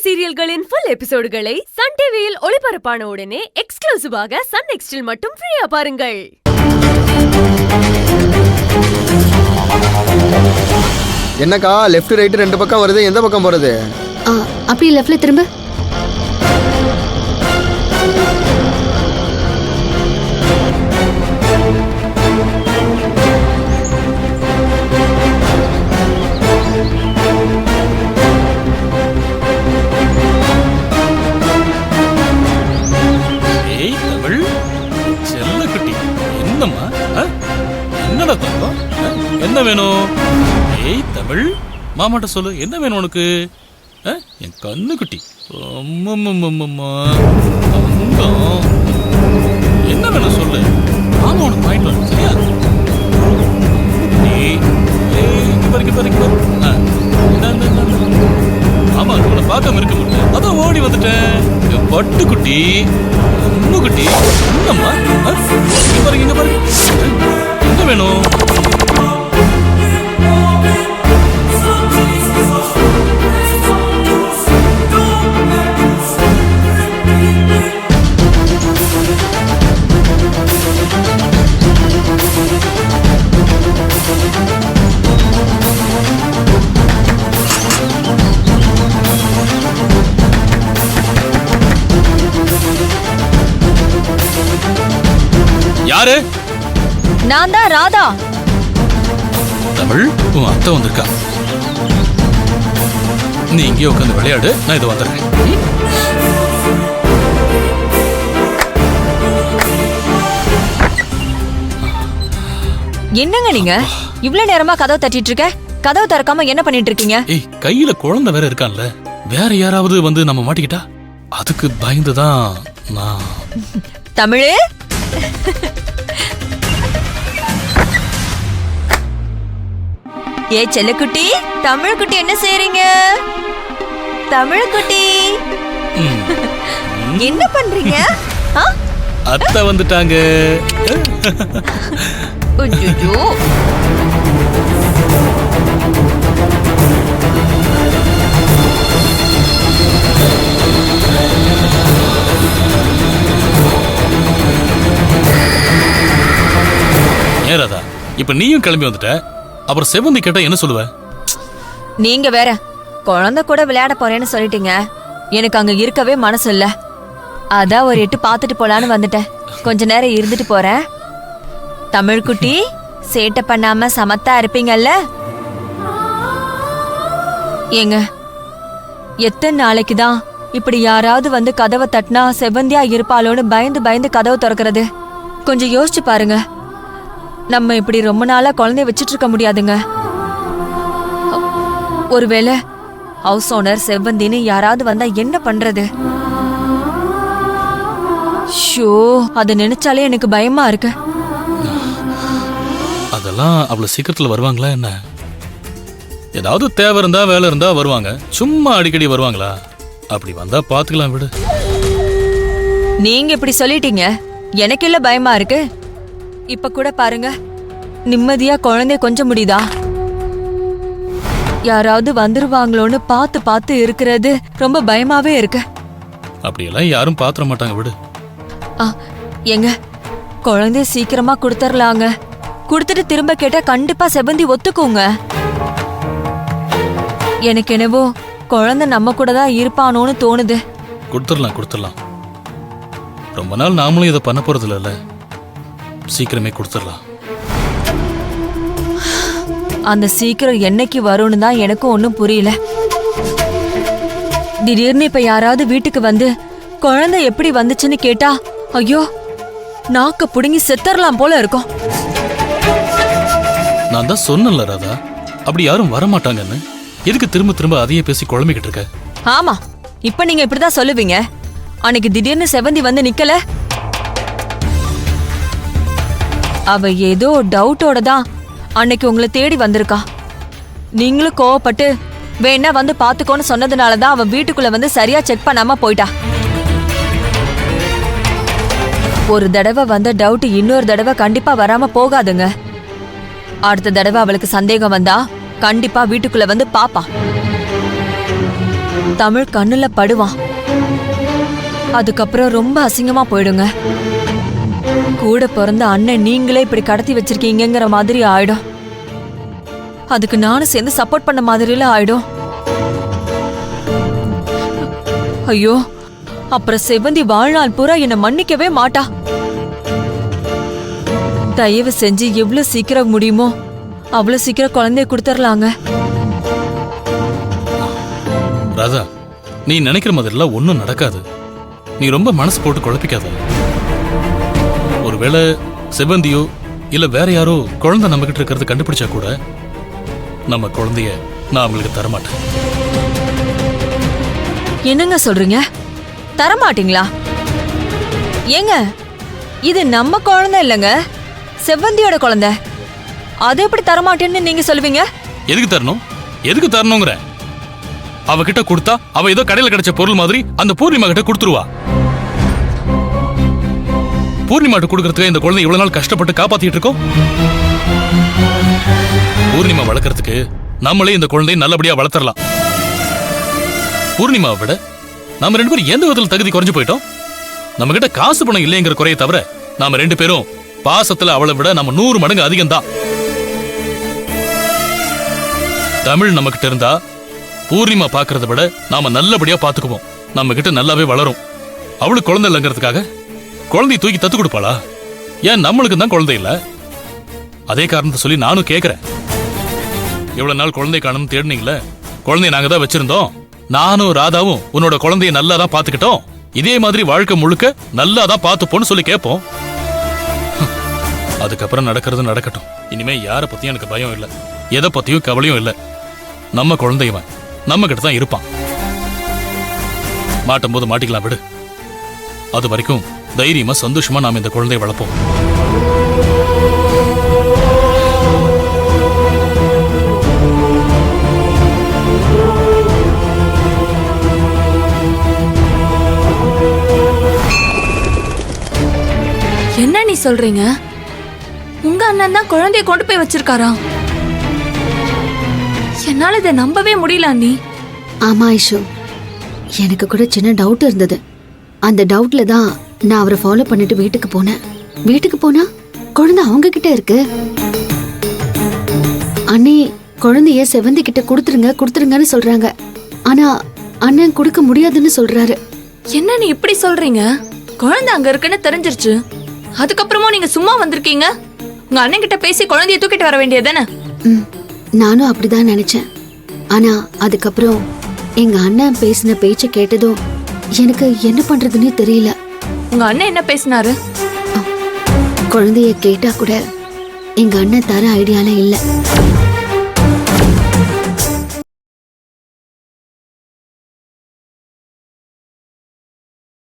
சீரியல்களின் full எபிசோடுகளை Sun டிவியில் ஒளிபரப்பான உடனே எக்ஸ்க்ளூசிவாக சன் நெக்ஸ்டில் மட்டும் ஃப்ரீயா பாருங்கள். என்னக்கா லெஃப்ட் ரைட் ரெண்டு பக்கம் வருது, எந்த பக்கம் போறது? அப்படியே லெஃப்ட்ல திரும்ப. என்ன வேணும்? ஏய் தமிழ், மாமாட்ட சொல்லு, என்ன வேணும் உனக்கு? என் கண்ணு குட்டி, என்ன வேணும் சொல்லு, மாமா உனக்கு வாங்கிட்டு வரணும், சரியா? ஆமா, உங்களை பார்க்காம இருக்க முடியல, அதான் ஓடி வந்துட்டேன். பட்டு குட்டி, அம்மு குட்டி, என்னம்மா? இங்க பாருங்க, என்ன வேணும்? யாரு? நான் தான் ராதா. தமிழ், உன் அத்தை வந்திருக்கா. நீ இங்கே உட்காந்து விளையாடு, நான் இதை வந்துடுறேன். என்னங்க நீங்க இவ்வளவு நேரமா கதவை தட்டிட்டு இருக்க? கதவை திறக்காம என்ன பண்ணிட்டு இருக்கீங்க? ஏய், கையில குழந்தை வேற இருக்கான்ல, வேற யாராவது வந்து நம்ம மாட்டிக்கிட்டா அதுக்கு பயந்துதான் நான். தமிழ், ஏ செல்லக்குட்டி, தமிழ் குட்டி என்ன செய்றீங்க? தமிழ் குட்டி என்ன பண்றீங்க? அத்தை வந்துட்டாங்க. ஐயோ, ஏறாதா, இப்ப நீயும் கிளம்பி வந்துட்ட, அப்புறம் செவந்தி கேட்டா என்ன சொல்லுவ? நீங்க வேற குழந்தை கூட விளையாட போறேன்னு சொல்லிட்டீங்க. எனக்கு அங்க இருக்கவே மனசு இல்ல, அதான் ஒரு எட்டு பாத்துட்டு போலான்னு வந்துட்டேன். கொஞ்ச நேரம் இருந்துட்டு போறேன். தமிழ் குட்டி, சேட்டை பண்ணாம சமத்தா இருப்பீங்கல்ல? ஏங்க, எத்தனை நாளைக்குதான் இப்படி யாராவது வந்து கதவை தட்டினா செவந்தியா இருப்பாளோன்னு பயந்து பயந்து கதவை திறக்கிறது? கொஞ்சம் யோசிச்சு பாருங்க. நம்ம இப்படி ரொம்ப நாளா குழந்தைய வச்சிட்டு இருக்க முடியாதுங்க. ஒருவேளை ஹவுஸ் ஓனர் செவ்வந்தின்னு யாராவது வந்தா என்ன பண்றது? ஷோ, அதை நினைச்சாலே எனக்கு பயமா இருக்கு. அதெல்லாம் அவ்வளவு சீக்கிரத்துல வருவாங்களா என்ன? ஏதாவது தேவை இருந்தா வேலை இருந்தா வருவாங்க, சும்மா அடிக்கடி வருவாங்களா? அப்படி வந்தா பாத்துக்கலாம், விடு. நீங்க இப்படி சொல்லிட்டீங்க, எனக்கு இல்ல பயமா இருக்கு. இப்ப கூட பாருங்க, நிம்மதியா குழந்தைய கொஞ்சம் முடியுதா? யாராவது வந்துருவாங்களோன்னு பார்த்து பார்த்து இருக்கிறது ரொம்ப பயமாவே இருக்கு. அப்படியெல்லாம் யாரும் பாத்திர மாட்டாங்க, விடு. எங்க குழந்தைய சீக்கிரமா கொடுத்துடலாங்க. கொடுத்துட்டு திரும்ப கேட்டா கண்டிப்பா செவந்தி ஒத்துக்குங்க. எனக்கு என்னவோ குழந்தை நம்ம கூட தான் இருப்பானோன்னு தோணுது. கொடுத்துடலாம். ரொம்ப நாள் நாமளும் இதை பண்ண போறது இல்ல, சீக்கிரமே கொடுத்துடலாம். அந்த சீக்கிரம் என்னைக்கு வரும்னு தான் எனக்கும் ஒன்னும் புரியல. திடீர்னு இப்ப யாராவது வீட்டுக்கு வந்து குழந்தை எப்படி வந்துச்சுன்னு கேட்டா, ஐயோ, நாக்க புடுங்கி செத்தரலாம் போல இருக்கும். நான் தான் சொன்னல ராதா, அப்படி யாரும் வரமாட்டாங்கன்னு. எதுக்கு திரும்ப திரும்ப அதையே பேசி குழம்பிக்கிட்டு இருக்க? ஆமா, இப்ப நீங்க இப்படிதான் சொல்லுவீங்க. அன்னைக்கு திடீர்னு செவந்தி வந்து நிக்கல, அவ ஏதோ டவுட்டோட தான் அன்னைக்கு உங்களை தேடி வந்திருக்கா. நீங்களும் கோவப்பட்டு வேணா வந்து பாத்துக்கோன்னு சொன்னதுனாலதான் அவ வீட்டுக்குள்ள வந்து சரியா செக் பண்ணாம போயிட்டா. ஒரு தடவை வந்த டவுட் இன்னொரு தடவை கண்டிப்பா வராம போகாதுங்க. அடுத்த தடவை அவளுக்கு சந்தேகம் வந்தா கண்டிப்பா வீட்டுக்குள்ள வந்து பாப்பா. தமிழ் கண்ணுல படுவான். அதுக்கப்புறம் ரொம்ப அசிங்கமா போயிடுங்க. கூட பிறந்த அண்ணன் நீங்களே இப்படி கடத்தி வச்சிருக்கீங்கிற மாதிரி ஆயிடும். அதுக்கு நானும் சேர்ந்து சப்போர்ட் பண்ண மாதிரில ஆயிடும். ஐயோ, அப்புறம் செவந்தி வாழ்நாள் பூரா என்னை மன்னிக்கவே மாட்டா. தயவு செஞ்சு எவ்வளவு சீக்கிரம் முடியுமோ அவ்வளவு சீக்கிரம் குழந்தைய கொடுத்துடலாங்க. ராதா, நீ நினைக்கிற மாதிரிலாம் ஒன்றும் நடக்காது. நீ ரொம்ப மனசு போட்டு குழப்பிக்காத. ஒருவேளை செவந்தியோ இல்ல வேற யாரோ குழந்தை நம்ம கிட்ட இருக்கிறது கண்டுபிடிச்சா கூட நம்ம குழந்தைய நான் அவங்களுக்கு தரமாட்டேன். என்னங்க சொல்றீங்க? தரமாட்டீங்களா? ஏங்க, இது நம்ம குழந்தை இல்லைங்க, செவ்வந்தியோட குழந்தை. அது எப்படி தரமாட்டேன்னு நீங்க சொல்லுவீங்க? எதுக்கு தரணும்? எதுக்கு தரணுங்கிற? அவகிட்ட கொடுத்தா அவ ஏதோ கடையில கிடைச்ச பொருள் மாதிரி அந்த பூர்ணிமா கிட்ட கொடுத்துருவா. பூர்ணிமாட்ட கொடுக்கறதுக்கு இந்த குழந்தை இவ்வளவு நாள் கஷ்டப்பட்டு காப்பாத்திட்டு இருக்கோம். பூர்ணிமா வளர்க்கறதுக்கு நம்மளே இந்த குழந்தையை நல்லபடியா வளர்த்தரலாம். பூர்ணிமாவை விட நாம ரெண்டு பேரும் எந்த விதத்துல தகுதி குறைஞ்சு போயிட்டோம்? நம்ம கிட்ட காசு பணம் இல்லைங்கிற குறையை தவிர நாம ரெண்டு பேரும் பாசத்துல அவளை விட நம்ம 100 மடங்கு அதிகம் தான். தமிழ் நம்ம கிட்ட இருந்தா பூர்ணிமா பாக்குறத விட நாம நல்லபடியா பாத்துக்குவோம். நம்ம கிட்ட நல்லாவே வளரும். அவளுக்கு குழந்தை இல்லைங்கிறதுக்காக குழந்தைய தூக்கி தத்து கொடுப்பாளா? ஏன் நம்மளுக்கு தான் குழந்தை இல்ல? அதே காரணத்தை சொல்லி நானும் கேக்குறேன். எவ்வளவு நாள் குழந்தை காணும் தேடினீங்களே, குழந்தைய நாங்க தான் வச்சிருந்தோம். நானும் ராதாவும் உன்னோட குழந்தைய நல்லா தான் பாத்துக்கிட்டோம். இதே மாதிரி வாழ்க்கை முழுக்க நல்லா தான் பாத்துப்போன்னு சொல்லி கேட்போம். அதுக்கப்புறம் நடக்கிறது நடக்கட்டும். இனிமே யார பத்தியும் எனக்கு பயம் இல்ல, எதை பத்தியும் கவலையும் இல்ல. நம்ம குழந்தையவன் நம்ம கிட்ட தான் இருப்பான். மாட்டும் போது மாட்டிக்கலாம், விடு. அது வரைக்கும் தைரியமா சந்தோஷமா நாம இந்த குழந்தையை வளர்ப்போம். என்ன நீ சொல்றீங்க? உங்க அண்ணன் தான் குழந்தைய கொண்டு போய் வச்சிருக்காரா? என்னால இதை நம்பவே முடியல அண்ணி. ஆமா ஐஷு, எனக்கு கூட சின்ன டவுட் இருந்தது. அந்த டவுட்ல தான் நான் அவரை ஃபாலோ பண்ணிட்டு வீட்டுக்கு போனேன். வீட்டுக்கு போனா குழந்தை அவங்க கிட்ட இருக்கு. அண்ணி குழந்தைய செவந்தி கிட்ட கொடுத்துருங்கன்னு சொல்றாங்க. ஆனா அண்ணன் கொடுக்க முடியாதுன்னு சொல்றாரு. என்ன நீ இப்படி சொல்றீங்க? குழந்தை அங்க இருக்குன்னு தெரிஞ்சிருச்சு, அதுக்கப்புறமும் நீங்க சும்மா வந்திருக்கீங்க. உங்க அண்ணன் கிட்ட பேசி குழந்தைய தூக்கிட்டு வர வேண்டியதானே? நானும் அப்படிதான் நினைச்சேன். ஆனா அதுக்கப்புறம் எங்க அண்ணன் பேசின பேச்ச கேட்டதும் எனக்கு என்ன பண்றதுன்னே தெரியல. உங்க அண்ணன் என்ன பேசினாரு? குழந்தைய கேட்டா கூட எங்க அண்ணன் தர ஐடியால இல்ல.